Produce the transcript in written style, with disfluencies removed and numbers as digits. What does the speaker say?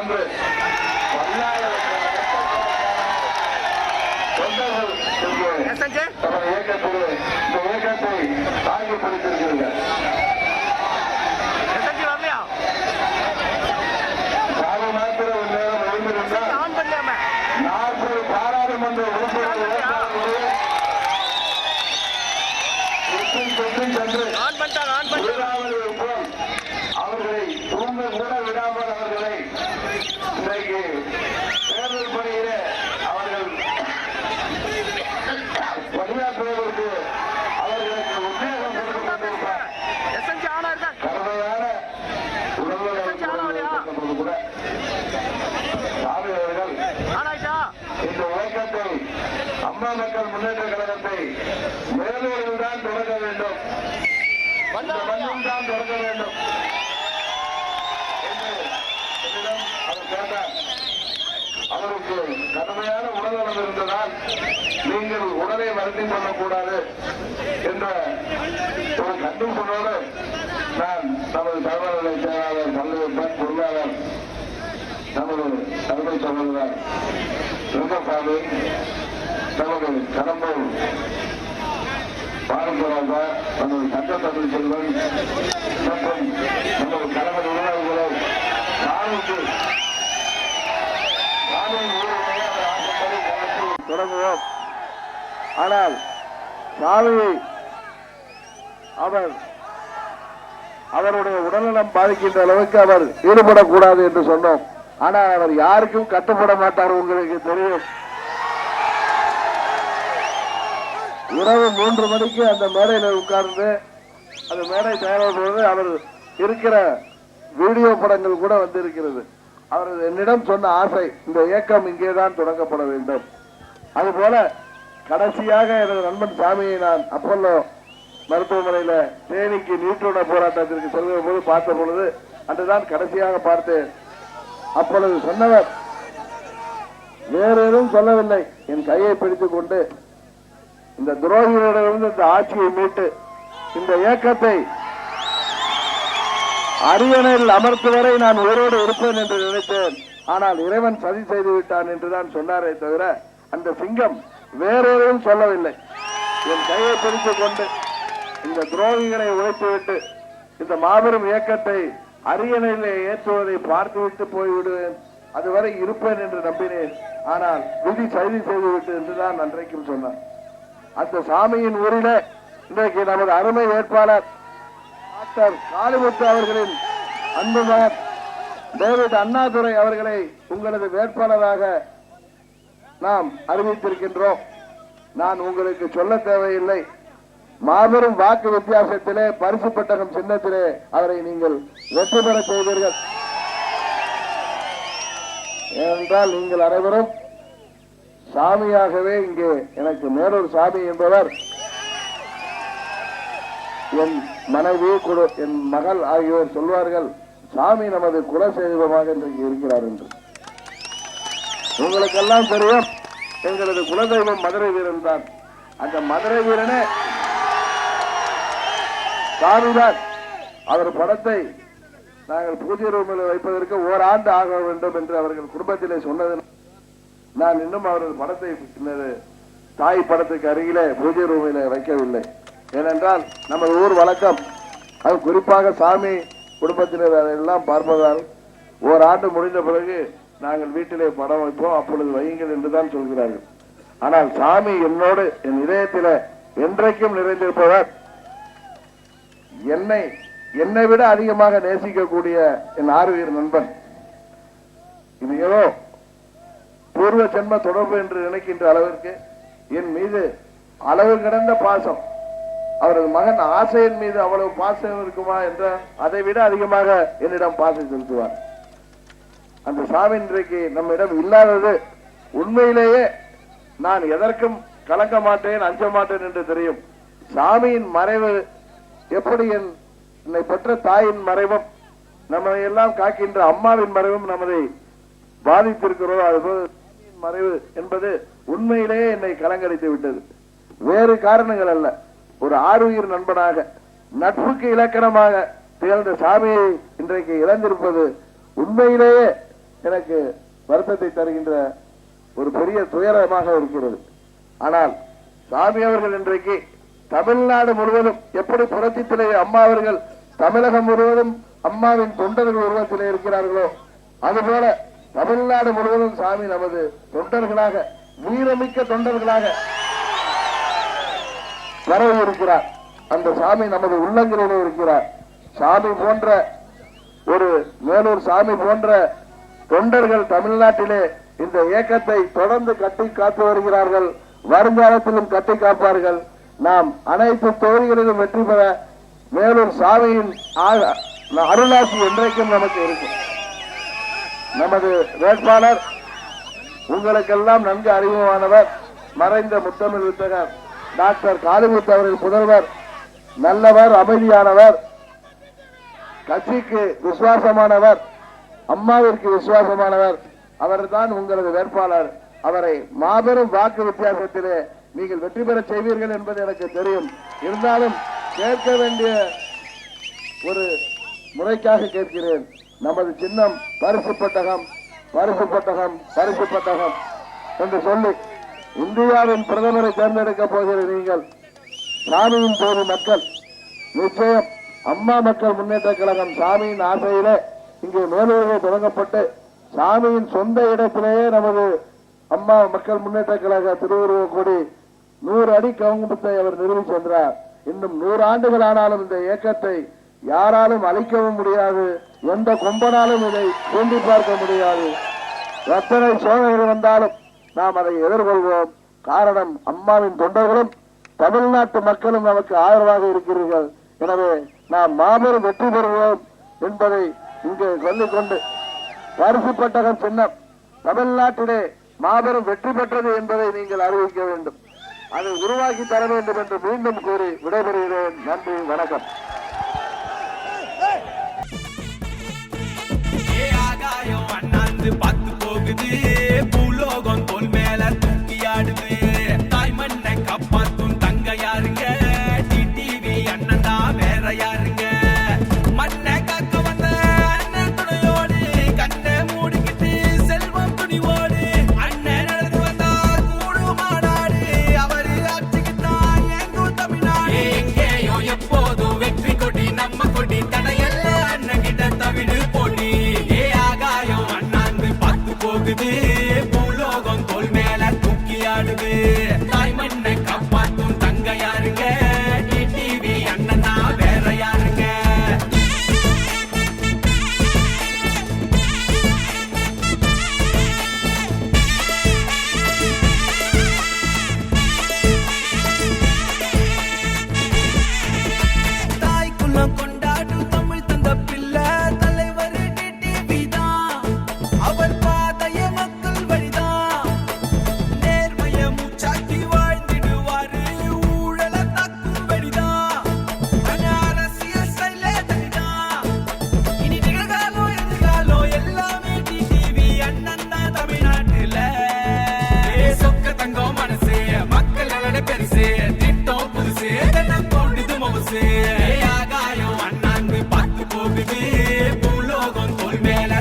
சென்று நமது இயக்கத்தில் இந்த இயக்கத்தை தாங்கி பிடித்திருக்கிறீர்கள். சாலை மாத்திர நேரம் ஒழுங்கிருந்தால் 40 பாராளுமன்ற உறுப்பினர்கள் சென்று அவர்களை தூங்க கூட விடாமல் அவர்களை இன்றைக்கு தேர்தல் பணியில அவர்கள் பணியாற்றுவதற்கு அவர்களுக்கு உத்வேகம் கொடுத்துக் கொண்டிருப்பார். கடுமையான உடல்நலம் கூட சாமி அவர்கள் இந்த இயக்கத்தை அம்மா மக்கள் முன்னேற்ற கழகத்தை மேலூரில் தான் தொடங்க வேண்டும், மண்ணில் தான் தொடங்க வேண்டும் என்று என்னிடம் அவர் கேட்டார். அவருக்கு கடுமையான உடல்நலம் இருந்ததால் நீங்கள் உடலை வருத்திக் கொள்ளக்கூடாது என்ற ஒரு கண்டிஷனோடு நான் நமது தலைவர்களை செயலாளர் பல்வேறு பொருளாளர் நமது தலைமை சகோதரர் ரங்கசாமி, நமது கடம்பூர் பாரம்பராஜா, நமது சட்ட தமிழ் செல்வன் மற்றும் நமது கழக நிர்வாகிகளை சாமிக்கு தொடங்குவோம். ஆனால் சாமியை அவருடைய உடல்நலம் பாதிக்கின்ற அளவுக்கு அவர் ஈடுபடக்கூடாது என்று சொன்னோம். ஆனால் அவர் யாருக்கும் கட்டுப்பட மாட்டார். உங்களுக்கு தெரியும், இரவு 3 மணிக்கு அந்த மேடையில் உட்கார்ந்து அந்த மேடை தயாராகும்போது அவர் இருக்கிற வீடியோ படங்கள் கூட வந்து இருக்கிறது. அவர் என்னிடம் சொன்ன ஆசை, இந்த இயக்கம் இங்கேதான் தொடங்கப்பட வேண்டும். அதுபோல கடைசியாக எனது நண்பன் சாமியை நான் அப்பல்லோ மருத்துவமனையில தேனிக்கு நீட்டுண போராட்டத்திற்கு செல்கிற போது பார்த்த பொழுது அன்றுதான் கடைசியாக பார்த்தேன். அப்பொழுது சொன்னவர் வேற எதுவும் சொல்லவில்லை, என் கையை பிடித்துக் கொண்டு இந்த துரோகிகளிடமிருந்து இந்த ஆட்சியை மீட்டு இந்த இயக்கத்தை அரியணையில் அமர்த்துவரை நான் உயிரோடு இருப்பேன் என்று நினைத்தேன். ஆனால் இறைவன் சதி செய்து விட்டான் என்றுதான் சொன்னாரே தவிர அந்த சிங்கம் வேற எதுவும் சொல்லவில்லை. என் கையை பிடித்துக் கொண்டு இந்த துரோகிகளை உழைத்துவிட்டு இந்த மாபெரும் இயக்கத்தை அரியணையிலே ஏற்றுவதை பார்த்துவிட்டு போய்விடுவேன், அதுவரை இருப்பேன் என்று நம்பினேன். ஆனால் விதி சதி செய்துவிட்டு என்றுதான் அன்றைக்கும் சொன்னார். அந்த சாமியின் ஊரிலே இன்றைக்கு நமது அருமை வேட்பாளர் டாக்டர் காளிமுத்து அவர்களின் அன்புமகன் டேவிட் அண்ணாதுரை அவர்களை உங்களது வேட்பாளராக நாம் அறிவித்திருக்கின்றோம். நான் உங்களுக்கு சொல்ல தேவையில்லை, மாபெரும் வாக்கு வித்தியாசத்திலே பரிசு பெட்டகம் சின்னத்திலே அவரை நீங்கள் வெற்றி பெற செய்தீர்கள். ஏனென்றால் நீங்கள் அனைவரும் சாமியாகவே இங்கே எனக்கு மேலூர் சாமி என்பவர் என் மனைவி என் மகள் ஆகியோர் சொல்வார்கள், சாமி நமது குலசெய்வமாக இன்றைக்கு இருக்கிறார் என்று. உங்களுக்கெல்லாம் தெரியும், எங்களது குலதெய்வம் மதுரை வீரன் தான். அந்த மதுரை வீரனே சாமிதான். அவர் படத்தை நாங்கள் பூஜை ரூமில் வைப்பதற்கு ஓராண்டு ஆக வேண்டும் என்று அவர்கள் குடும்பத்திலே சொன்னது. நான் இன்னும் அவரது படத்தை தாய் படத்துக்கு அருகிலே பூஜை ரூமில் வைக்கவில்லை. ஏனென்றால் நமது ஊர் வழக்கம், அது குறிப்பாக சாமி குடும்பத்தினர் அதையெல்லாம் பார்ப்பதால் ஓராண்டு முடிந்த பிறகு நாங்கள் வீட்டிலே படம் வைப்போம், அப்பொழுது வையுங்கள் என்றுதான் சொல்கிறார்கள். ஆனால் சாமி என்னோடு என் இதயத்தில என்றைக்கும் நிறைந்திருப்பவர், என்னை விட அதிகமாக நேசிக்கக்கூடிய என் ஆர்வீர் நண்பன். இது ஏதோ பூர்வ ஜென்ம தொடர்பு என்று நினைக்கின்ற அளவிற்கு என் மீது அளவு கடந்த பாசம். அவரது மகன் ஆசையின் மீது அவ்வளவு பாசம் இருக்குமா என்ற அதை விட அதிகமாக என்னிடம் பாசம் செலுத்துவார். அந்த சாமி இன்றைக்கு நம்மிடம் இல்லாதது உண்மையிலேயே நான் எதற்கும் கலங்க மாட்டேன், அஞ்ச மாட்டேன் என்று தெரியும். சாமியின் மறைவு எப்படி என்னை பெற்ற தாயின் மறைவும் நம்மை எல்லாம் காக்கின்ற அம்மாவின் மறைவும் நமதை பாதித்திருக்கிறோம். அதுபோல் மறைவு என்பது உண்மையிலேயே என்னை கலங்கடித்து விட்டது. வேறு காரணங்கள் அல்ல, ஒரு ஆருயிர் நண்பனாக நட்புக்கு இலக்கணமாக திகழ்ந்த சாமியை இன்றைக்கு இழந்திருப்பது உண்மையிலேயே எனக்கு வருத்தத்தை தருகின்ற ஒரு பெரிய துயரமாக இருக்கிறது. ஆனால் சாமி அவர்கள் இன்றைக்கு தமிழ்நாடு முழுவதும் எப்படி புரட்சி தலைவர் அம்மா அவர்கள் தமிழகம் முழுவதும் அம்மாவின் தொண்டர்கள் உருவத்திலே இருக்கிறார்களோ அதுபோல தமிழ்நாடு முழுவதும் சாமி நமது தொண்டர்களாக வீரமிக்க தொண்டர்களாக பரவி இருக்கிறார். அந்த சாமி நமது உள்ளங்களிலே இருக்கிறார். சாமி போன்ற ஒரு மேலூர் சாமி போன்ற தொண்டர்கள் தமிழ்நாட்டிலே இந்த இயக்கத்தை தொடர்ந்து கட்டி காத்து வருகிறார்கள். வருங்காலத்திலும் கட்டி காப்பார்கள். நாம் அனைத்து தொகுதிகளிலும் வெற்றி பெற மேலூர் சாமியின் அருளாசி என்றைக்கும் நமக்கு இருக்கும். நமது வேட்பாளர் உங்களுக்கெல்லாம் நன்கு அறிமுகமானவர், மறைந்த முத்தமிழ் வித்தகர் டாக்டர் காளிமுத்து அவர்கள் முதல்வர். நல்லவர், அமைதியானவர், கட்சிக்கு விசுவாசமானவர், அம்மாவிற்கு விசுவாசமானவர். அவர்தான் உங்களது வேட்பாளர். அவரை மாபெரும் வாக்கு வித்தியாசத்திலே நீங்கள் வெற்றி பெற செய்வீர்கள் என்பது எனக்கு தெரியும். இருந்தாலும் கேட்க வேண்டிய ஒரு முறைக்காக கேட்கிறேன். நமது சின்னம் பரிசு பெட்டகம், பரிசு பெட்டகம், பரிசு பெட்டகம் என்று சொல்லி இந்தியாவின் பிரதமரை தேர்ந்தெடுக்க போகிற நீங்கள் சாமியின் போது மக்கள் நிச்சயம் அம்மா மக்கள் முன்னேற்ற கழகம் சாமியின் ஆசையிலே இங்கே மேலூரிலே தொடங்கப்பட்டு சாமியின் சொந்த இடத்திலேயே நமது அம்மா மக்கள் முன்னேற்ற கழக திருவுருவ கொடி 100 அடி கவுங்குப்பத்தை அவர் நிறுவி சென்றார். இன்னும் 100 ஆண்டுகள் ஆனாலும் இந்த இயக்கத்தை யாராலும் அழிக்கவும் முடியாது, எந்த கொம்பனாலும் இதை தூண்டி பார்க்க முடியாது. எத்தனை சோதனைகள் வந்தாலும் நாம் அதை எதிர்கொள்வோம். காரணம், அம்மாவின் தொண்டர்களும் தமிழ்நாட்டு மக்களும் நமக்கு ஆதரவாக இருக்கிறீர்கள். எனவே நாம் மாபெரும் வெற்றி பெறுவோம் என்பதை இங்கே சொல்லிக்கொண்டு பரிசு பெட்டகம் சின்னம் தமிழ்நாட்டிலே மாபெரும் வெற்றி பெற்றது என்பதை நீங்கள் அறிவிக்க வேண்டும். அதை உருவாக்கி தர வேண்டும் என்று மீண்டும் கூறி விடைபெறுகிறேன். நன்றி, வணக்கம். பார்த்து போகுது பூலோகம் தோல் மேல தூக்கி ஆடுது. தாய் மண்ணை காப்பாத்தும் தங்க யாருங்க? டிடிவி அண்ணன் தான், வேற யாருங்க? மண்ணை காக்க வந்த அண்ணன் துணையோடு கண்ணை மூடிக்கிட்டு செல்வம் துணிவோடு அண்ணன் நடந்து வந்தா கூடு மாநாடு. அவரு ஆட்சிக்குத்தான் எங்கும் தமிழ்நாடு. எங்கேயோ எப்போதும் வெற்றி கொடி நம்ம கொடி, தடையல்ல அண்ணன் கிட்ட தவிடு போடி. போகுது பூலோகம் தோல் மேல தூக்கி ஆடுது. தாய் மண்ணை காப்பாத்தும் தங்க யாருங்க? டிடிவி அண்ணனா, வேற யாருங்க? தாய்க்குள்ளம் கொண்டாடும் தமிழ் தந்த பிள்ளை தலைவர் டிடிவி தான். அவர் ஆகாயம் அண்ணாந்து பார்த்து போகுது பூலோகம் தோல் மேல